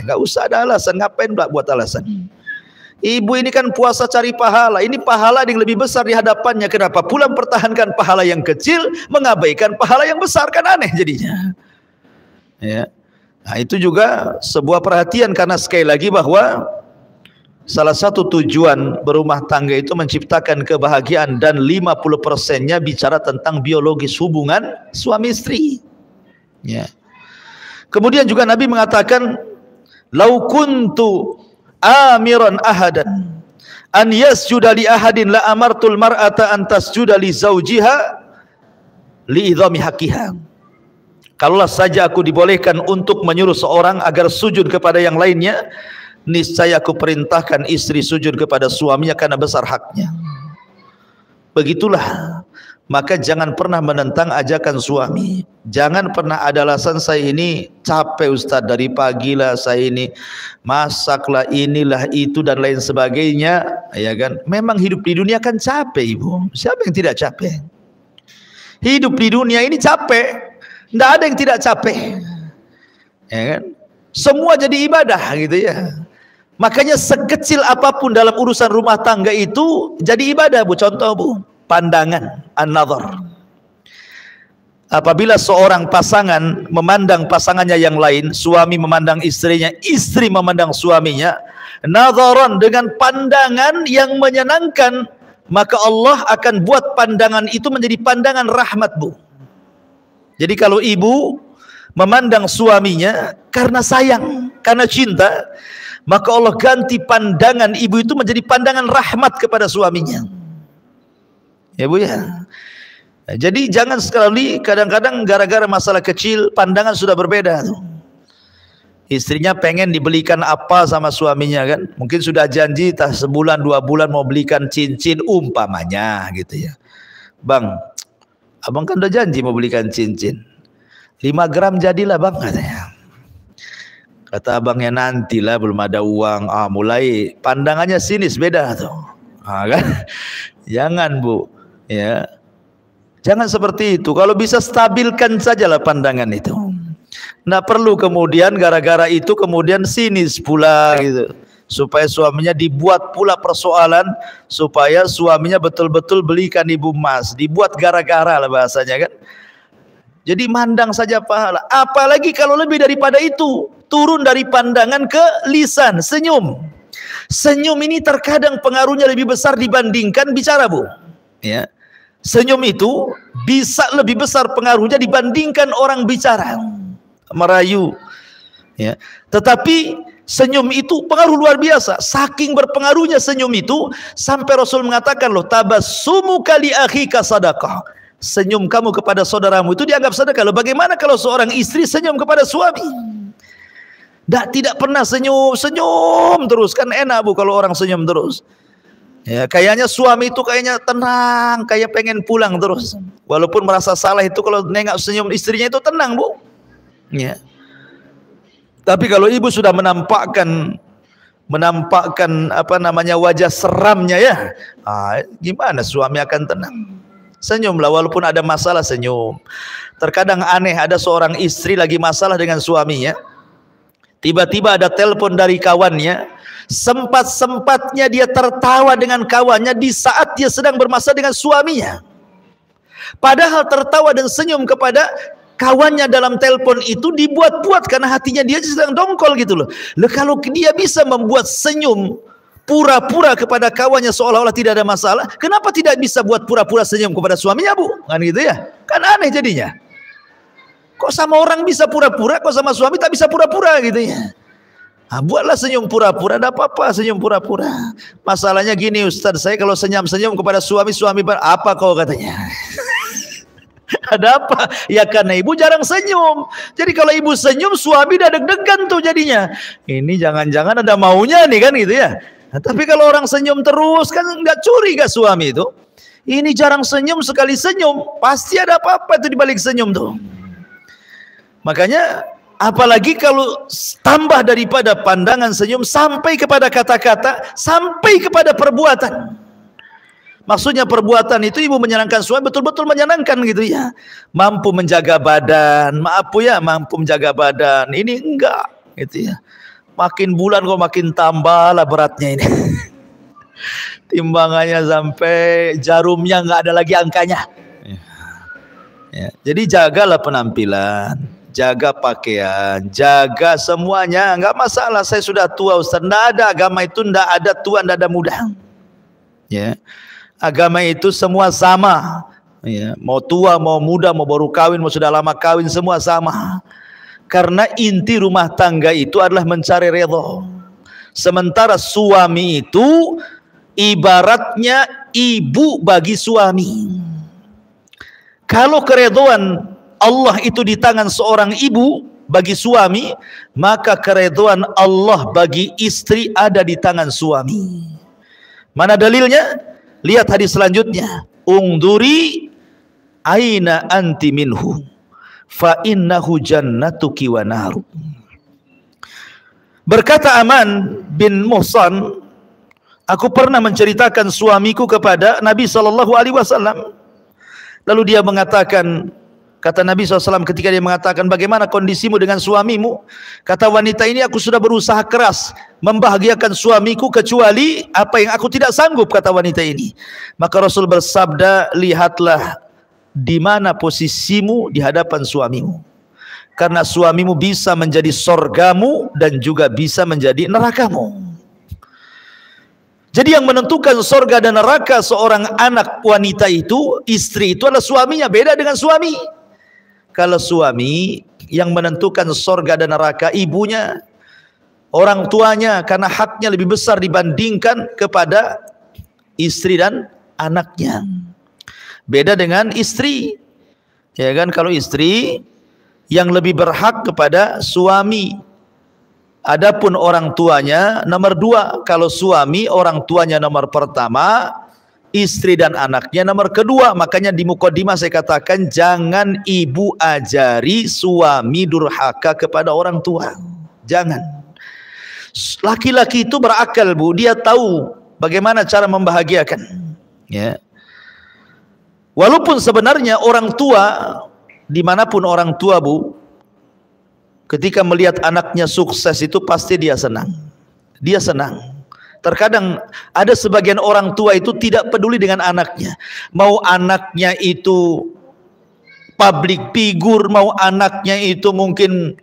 nggak usah ada alasan. Ngapain buat alasan? Ibu ini kan puasa cari pahala, ini pahala yang lebih besar di hadapannya. Kenapa pula mempertahankan pahala yang kecil, mengabaikan pahala yang besar? Kan aneh jadinya. Ya. Nah, itu juga sebuah perhatian, karena sekali lagi bahwa salah satu tujuan berumah tangga itu menciptakan kebahagiaan, dan 50%-nya bicara tentang biologis hubungan suami istri. Ya. Kemudian juga Nabi mengatakan, "Lau kuntu amiran ahadan an yasjuda li ahadin la amartul mar'ata an tasjuda li zawjiha li idhami haqqiha." Kalaulah saja aku dibolehkan untuk menyuruh seorang agar sujud kepada yang lainnya, niscaya aku perintahkan istri sujud kepada suaminya karena besar haknya. Begitulah. Maka jangan pernah menentang ajakan suami. Jangan pernah ada alasan, saya ini capek Ustaz, dari pagi lah saya ini masaklah, inilah itu dan lain sebagainya, ya kan? Memang hidup di dunia kan capek, Ibu. Siapa yang tidak capek? Hidup di dunia ini capek. Tidak ada yang tidak capek, ya kan? Semua jadi ibadah gitu ya. Makanya sekecil apapun dalam urusan rumah tangga itu jadi ibadah, Bu. Contoh, Bu, pandangan, an-nazar. Apabila seorang pasangan memandang pasangannya yang lain, suami memandang istrinya, istri memandang suaminya, nazaran, dengan pandangan yang menyenangkan, maka Allah akan buat pandangan itu menjadi pandangan rahmat, Bu. Jadi kalau ibu memandang suaminya karena sayang, karena cinta, maka Allah ganti pandangan ibu itu menjadi pandangan rahmat kepada suaminya. Ya, Bu, ya. Jadi jangan sekali, kadang-kadang gara-gara masalah kecil pandangan sudah berbeda tuh. Istrinya pengen dibelikan apa sama suaminya kan, mungkin sudah janji tak sebulan 2 bulan mau belikan cincin umpamanya gitu ya. Bang, abang kan udah janji mau belikan cincin 5 gram jadilah bang, katanya. Kata abangnya, nantilah, belum ada uang. Mulai pandangannya sinis, beda tuh. Kan? Jangan, Bu, ya. Jangan seperti itu. Kalau bisa stabilkan sajalah pandangan itu. Nggak perlu kemudian gara-gara itu kemudian sinis pula gitu. Supaya suaminya dibuat pula persoalan, supaya suaminya betul-betul belikan ibu emas. Dibuat gara-gara lah bahasanya kan. Jadi mandang saja pahala. Apalagi kalau lebih daripada itu, turun dari pandangan ke lisan, senyum. Senyum ini terkadang pengaruhnya lebih besar dibandingkan bicara, Bu. Ya. Senyum itu bisa lebih besar pengaruhnya dibandingkan orang bicara, merayu. Ya. Tetapi senyum itu pengaruh luar biasa. Saking berpengaruhnya senyum itu, sampai Rasul mengatakan, loh, tabassumuka li akhika sadaqah. Senyum kamu kepada saudaramu itu dianggap sedekah. Loh, bagaimana kalau seorang istri senyum kepada suami? Tidak pernah senyum terus, kan enak, Bu, kalau orang senyum terus. Ya, kayaknya suami itu kayaknya tenang, kayak pengen pulang terus. Walaupun merasa salah itu kalau nengok senyum istrinya itu tenang, Bu. Ya. Tapi kalau ibu sudah menampakkan wajah seramnya ya, gimana suami akan tenang? Senyumlah, walaupun ada masalah senyum. Terkadang aneh, ada seorang istri lagi masalah dengan suaminya, tiba-tiba ada telepon dari kawannya, sempat-sempatnya dia tertawa dengan kawannya di saat dia sedang bermasalah dengan suaminya. Padahal tertawa dan senyum kepada kawannya dalam telepon itu dibuat-buat karena hatinya dia sedang dongkol gitu loh. Kalau dia bisa membuat senyum pura-pura kepada kawannya seolah-olah tidak ada masalah, kenapa tidak bisa buat pura-pura senyum kepada suaminya, Bu? Kan gitu ya? Kan aneh jadinya. Kok sama orang bisa pura-pura, kok sama suami tak bisa pura-pura gitu ya? Buatlah senyum pura-pura, ada apa-apa senyum pura-pura. Masalahnya gini Ustaz, saya kalau senyum-senyum kepada suami apa kau katanya? Ada apa? Ya karena ibu jarang senyum. Jadi kalau ibu senyum, suami udah deg-degan tuh jadinya. Ini jangan-jangan ada maunya nih kan gitu ya. Nah, tapi kalau orang senyum terus kan nggak curiga suami itu. Ini jarang senyum, sekali senyum pasti ada apa-apa itu di balik senyum tuh. Makanya apalagi kalau tambah daripada pandangan senyum sampai kepada kata-kata, sampai kepada perbuatan. Maksudnya perbuatan itu ibu menyenangkan suami, betul-betul menyenangkan gitu ya. Mampu menjaga badan, mampu menjaga badan. Ini enggak gitu ya. Makin bulan kok makin tambah lah beratnya ini. Timbangannya sampai jarumnya nggak ada lagi angkanya. Ya. Jadi jagalah penampilan, jaga pakaian, jaga semuanya. Nggak masalah, saya sudah tua Ustaz. Nggak ada agama itu, nggak ada tua, nggak ada muda. Ya. Agama itu semua sama ya, mau tua, mau muda, mau baru kawin, mau sudah lama kawin, semua sama. Karena inti rumah tangga itu adalah mencari redha. Sementara suami itu ibaratnya ibu bagi suami. Kalau keredhaan Allah itu di tangan seorang ibu bagi suami, maka keredhaan Allah bagi istri ada di tangan suami. Mana dalilnya? Lihat hadis selanjutnya. Ungduri aina anti minhu fa innahu jannatuki wa naru. Berkata Aman bin Muhsan, aku pernah menceritakan suamiku kepada Nabi SAW. Lalu dia mengatakan, kata Nabi SAW ketika dia mengatakan, bagaimana kondisimu dengan suamimu? Kata wanita ini, aku sudah berusaha keras membahagiakan suamiku kecuali apa yang aku tidak sanggup, kata wanita ini. Maka Rasul bersabda, lihatlah di mana posisimu di hadapan suamimu. Karena suamimu bisa menjadi sorgamu dan juga bisa menjadi nerakamu. Jadi yang menentukan sorga dan neraka seorang anak wanita itu, istri itu adalah suaminya, beda dengan suami. Kalau suami yang menentukan sorga dan neraka ibunya, orang tuanya, karena haknya lebih besar dibandingkan kepada istri dan anaknya. Beda dengan istri, ya kan? Kalau istri yang lebih berhak kepada suami. Adapun orang tuanya nomor dua. Kalau suami orang tuanya nomor pertama, istri dan anaknya nomor kedua. Makanya di mukadimah saya katakan jangan ibu ajari suami durhaka kepada orang tua. Jangan. Laki-laki itu berakal, Bu. Dia tahu bagaimana cara membahagiakan. Ya. Walaupun sebenarnya orang tua, dimanapun orang tua, Bu, ketika melihat anaknya sukses itu pasti dia senang. Dia senang. Terkadang ada sebagian orang tua itu tidak peduli dengan anaknya. Mau anaknya itu public figure, mau anaknya itu mungkin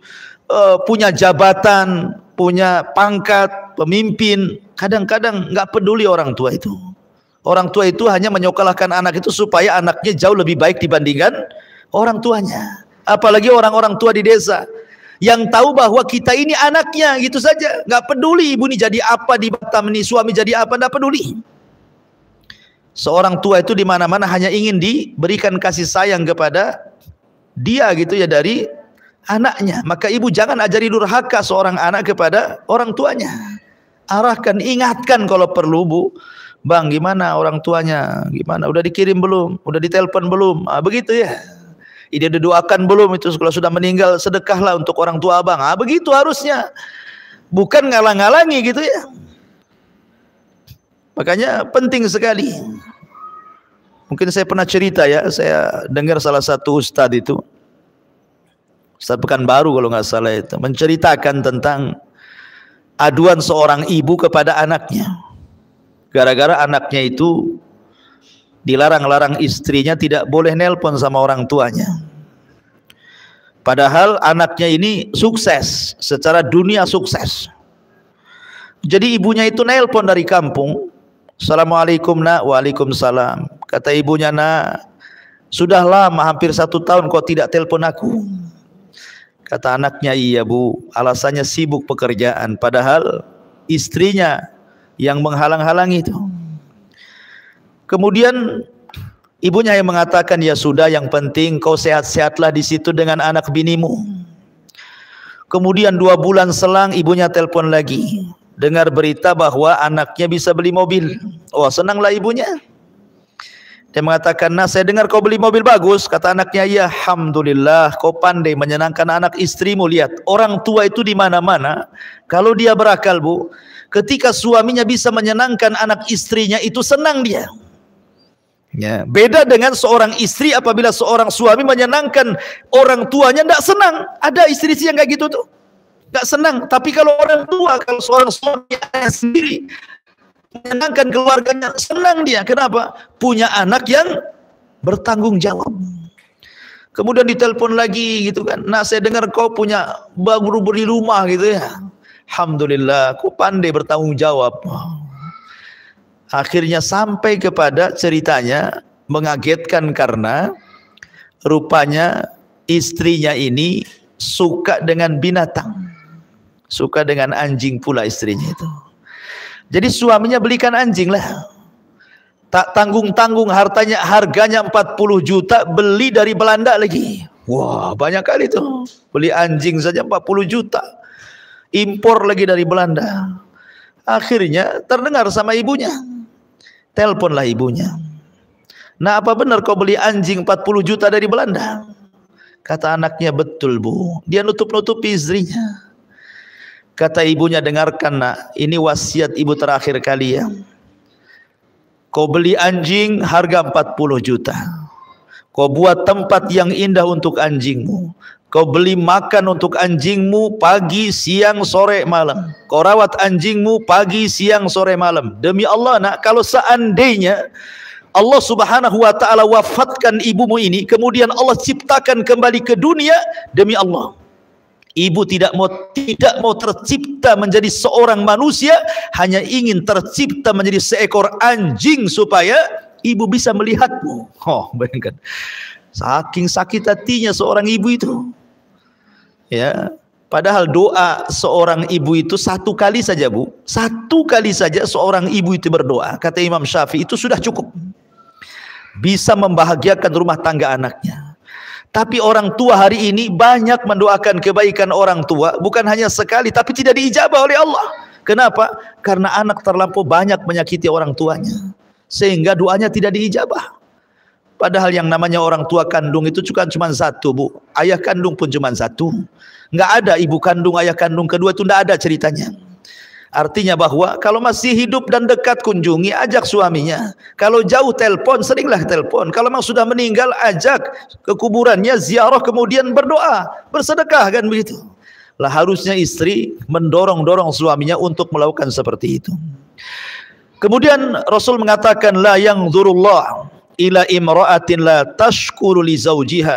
punya jabatan, punya pangkat, pemimpin. Kadang-kadang nggak peduli orang tua itu. Orang tua itu hanya menyekolahkan anak itu supaya anaknya jauh lebih baik dibandingkan orang tuanya. Apalagi orang-orang tua di desa yang tahu bahwa kita ini anaknya, gitu saja, nggak peduli ibu ini jadi apa di Batam, ini suami jadi apa, nggak peduli. Seorang tua itu di mana-mana hanya ingin diberikan kasih sayang kepada dia gitu ya dari anaknya. Maka ibu jangan ajari durhaka seorang anak kepada orang tuanya. Arahkan, ingatkan kalau perlu, Bu, Bang, gimana orang tuanya? Gimana? Udah dikirim belum? Udah ditelepon belum? Begitu ya. Dia didoakan belum itu kalau sudah meninggal, sedekahlah untuk orang tua abang. Begitu harusnya. Bukan ngalang-ngalangi gitu ya. Makanya penting sekali. Mungkin saya pernah cerita ya, saya dengar salah satu ustadz itu, Ustadz Pekanbaru kalau nggak salah itu, menceritakan tentang aduan seorang ibu kepada anaknya. Gara-gara anaknya itu dilarang-larang istrinya tidak boleh nelpon sama orang tuanya. Padahal anaknya ini sukses, secara dunia sukses. Jadi ibunya itu nelpon dari kampung. Assalamualaikum nak. Waalaikumsalam. Kata ibunya, nak, sudah lama hampir 1 tahun kau tidak telepon aku. Kata anaknya, iya bu, alasannya sibuk pekerjaan. Padahal istrinya yang menghalang-halangi itu. Kemudian ibunya yang mengatakan, ya sudah, yang penting kau sehat-sehatlah di situ dengan anak binimu. Kemudian 2 bulan selang ibunya telepon lagi, dengar berita bahwa anaknya bisa beli mobil. Oh, senanglah ibunya. Dia mengatakan, nah saya dengar kau beli mobil bagus. Kata anaknya, ya alhamdulillah, kau pandai menyenangkan anak istrimu. Lihat, orang tua itu di mana-mana. Kalau dia berakal bu, ketika suaminya bisa menyenangkan anak istrinya, itu senang dia. Ya, beda dengan seorang istri apabila seorang suami menyenangkan orang tuanya, tidak senang. Ada istri yang kayak gitu tuh, tidak senang. Tapi kalau orang tua, kalau seorang suami sendiri menyenangkan keluarganya, senang dia. Kenapa? Punya anak yang bertanggung jawab. Kemudian ditelepon lagi gitu kan, nah saya dengar kau punya baru beli rumah gitu ya. Alhamdulillah, kau pandai bertanggung jawab. Akhirnya sampai kepada ceritanya mengagetkan karena rupanya istrinya ini suka dengan binatang, suka dengan anjing pula istrinya itu. Jadi suaminya belikan anjing lah, tak tanggung-tanggung, harganya 40 juta, beli dari Belanda lagi. Wah, banyak kali tuh, beli anjing saja 40 juta, impor lagi dari Belanda. Akhirnya terdengar sama ibunya, teleponlah ibunya. Nah, apa benar kau beli anjing 40 juta dari Belanda? Kata anaknya, betul bu. Dia nutup-nutupi istrinya. Kata ibunya, dengarkan nak, ini wasiat ibu terakhir kali ya. Kau beli anjing harga 40 juta. Kau buat tempat yang indah untuk anjingmu. Kau beli makan untuk anjingmu pagi, siang, sore, malam. Kau rawat anjingmu pagi, siang, sore, malam. Demi Allah nak, kalau seandainya Allah subhanahu wa ta'ala wafatkan ibumu ini, kemudian Allah ciptakan kembali ke dunia, demi Allah, ibu tidak mau tercipta menjadi seorang manusia, hanya ingin tercipta menjadi seekor anjing supaya ibu bisa melihatmu. Oh, bayangkan. Saking sakit hatinya seorang ibu itu. Ya, padahal doa seorang ibu itu 1 kali saja bu. 1 kali saja seorang ibu itu berdoa, kata Imam Syafi'i, itu sudah cukup. Bisa membahagiakan rumah tangga anaknya. Tapi orang tua hari ini banyak mendoakan kebaikan orang tua, bukan hanya sekali, tapi tidak diijabah oleh Allah. Kenapa? Karena anak terlampau banyak menyakiti orang tuanya, sehingga doanya tidak diijabah. Padahal yang namanya orang tua kandung itu cuma 1 bu, ayah kandung pun cuma 1. Nggak ada ibu kandung, ayah kandung kedua, itu nggak ada ceritanya. Artinya bahwa kalau masih hidup dan dekat, kunjungi, ajak suaminya. Kalau jauh, telepon, seringlah telepon. Kalau memang sudah meninggal, ajak ke kuburannya, ziarah, kemudian berdoa, bersedekah, kan begitu. Lah harusnya istri mendorong-dorong suaminya untuk melakukan seperti itu. Kemudian Rasul mengatakan, la yanzurullah ila imra'atin la tashkuru li zawjiha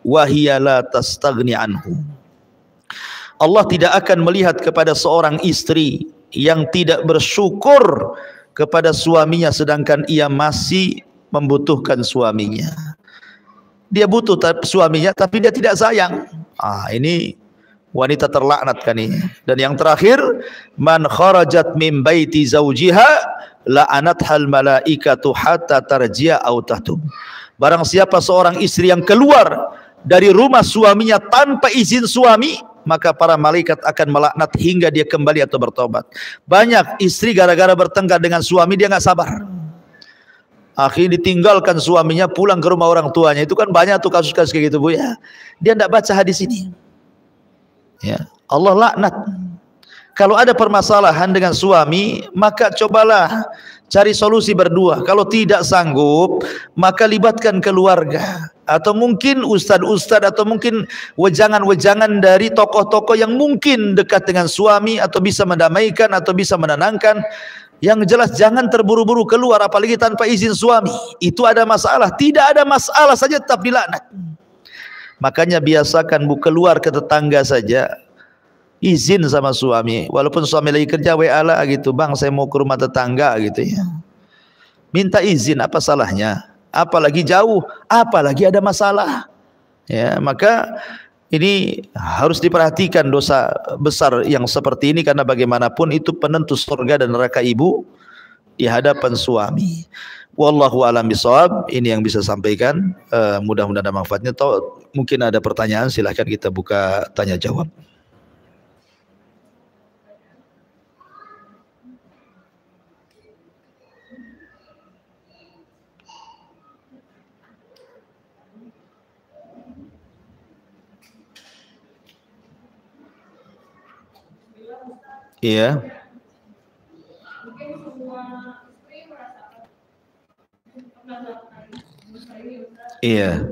wa hiya la tastaghni anhu. Allah tidak akan melihat kepada seorang istri yang tidak bersyukur kepada suaminya sedangkan ia masih membutuhkan suaminya. Dia butuh suaminya tapi dia tidak sayang. Ini wanita terlaknat kan ini. Dan yang terakhir, man kharajat min baiti zawjiha la'anathal malaikatu hatta tarji'a aw tahtub. Barang siapa seorang istri yang keluar dari rumah suaminya tanpa izin suami, maka para malaikat akan melaknat hingga dia kembali atau bertobat. Banyak istri gara-gara bertengkar dengan suami dia nggak sabar, akhirnya ditinggalkan suaminya pulang ke rumah orang tuanya. Itu kan banyak tuh kasus-kasus kayak gitu, Bu ya. Dia tidak baca hadis ini. Ya, Allah laknat. Kalau ada permasalahan dengan suami, maka cobalah cari solusi berdua. Kalau tidak sanggup, maka libatkan keluarga, atau mungkin ustad-ustad, atau mungkin wejangan-wejangan dari tokoh-tokoh yang mungkin dekat dengan suami, atau bisa mendamaikan, atau bisa menenangkan. Yang jelas jangan terburu-buru keluar, apalagi tanpa izin suami. Itu ada masalah. Tidak ada masalah saja tetap dilaknat. Makanya biasakan, Bu, keluar ke tetangga saja, izin sama suami, walaupun suami lagi kerja, WA lah gitu, bang saya mau ke rumah tetangga gitu ya, minta izin, apa salahnya? Apalagi jauh, apalagi ada masalah ya. Maka ini harus diperhatikan dosa besar yang seperti ini, karena bagaimanapun itu penentu surga dan neraka ibu di hadapan suami. Wallahu a'lam bishawab. Ini yang bisa sampaikan, mudah-mudahan ada manfaatnya. Atau mungkin ada pertanyaan, silahkan kita buka tanya jawab. Iya. Iya.